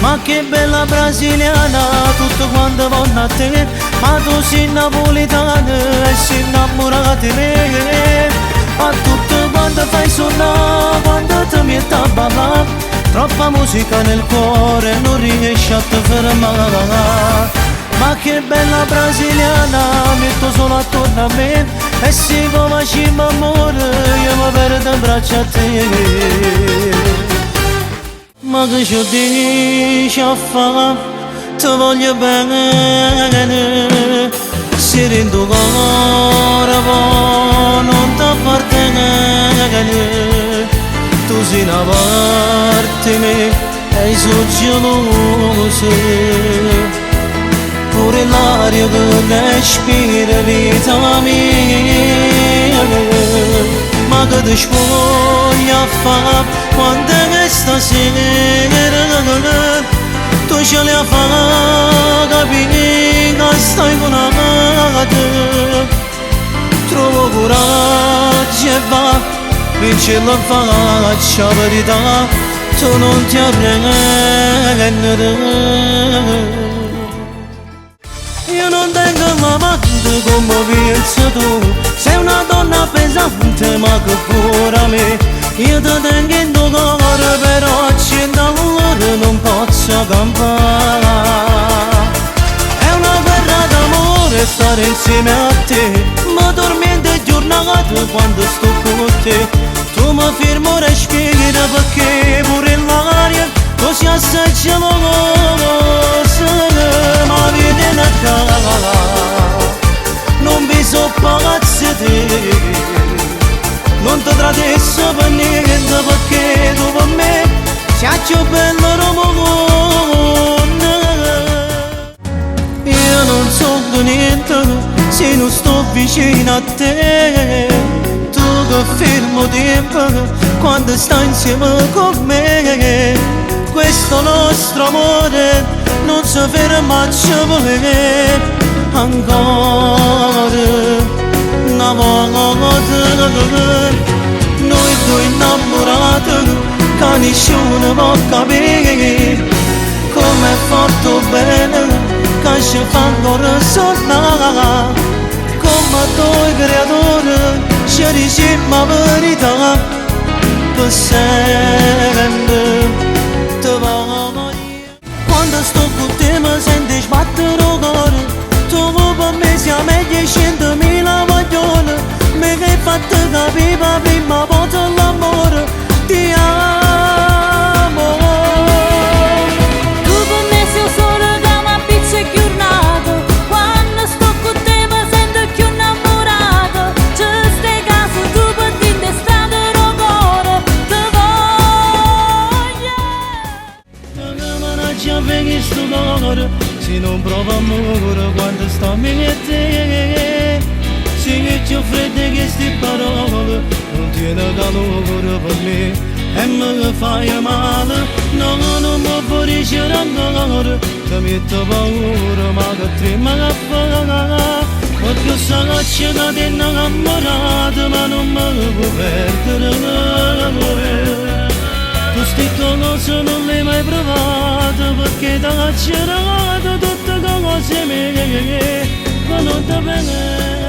Ma che bella brasiliana, tutto quanto vanno a te. Ma tu sei napoletana e sei innamorata di me. Ma tutto quanto fai suonare, quando ti metti a ballare, troppa musica nel cuore, non riesci a te fermare. Ma che bella brasiliana, metto solo attorno a me. E se come ci m'amore, io mi perdo in braccio a te. Ma che ci dici a fa, ti voglio bene. Se in tuo cuore poi non ti appartiene. Tu sei una parte mia e sono geloso. Pure l'aria che respira vita mia. Ma che ti spoglia a fa quando è stasera. Tu ce la fai capire che stai con amata. Trovo coraggio e va, vince la faccia verità. Tu non ti arrendere. Io non tengo l'amante come pensi tu. Sei una donna pesante ma che cura me. Io ti tengo in tuo cuore però accendo l'amore non posso campare. È una guerra d'amore stare insieme a te. Mi tormento giornate quando sto con te. Tu mi fermo respiro perché pure l'aria così assai gelosa. Ma vieni a casa, non vi so pazzi te. Non ti tradisco per niente perché tu per me sei più bello Ramone. Io non so di niente se non sto vicino a te. Tu che fermo tempo quando stai insieme con me. Questo nostro amore non si ferma a volere ancora. Una volta noi due innamorati che nessuno può capire come è fatto bene che ci fa ancora sognare. Come due creatori ci diciamo la verità per sempre. Ti voglio. Quando sto con te mi senti sbattere il cuore. Tu per me sei meglio 100.000 voglione. Mi hai fatto capire la prima volta l'amore. Ti amo. Tu per me sei solo da una pizza chiurnata. Quando sto con te mi sento più innamorata. C'è stai caso tu per dire stato il cuore. Ti voglio. Ma che managgia per questo cuore se non provo amore quando sto a me e te. Se che ti offrite queste parole non tiene calore per me e mi fai male. No, non mi ferisce ancora. Ti metto paura ma che trema che fa. Perché so che c'è che ti innamorata ma non mi può perdere. Tu queste cose non le hai mai provate perché ti ha girato tutte cose mie che non ti bene.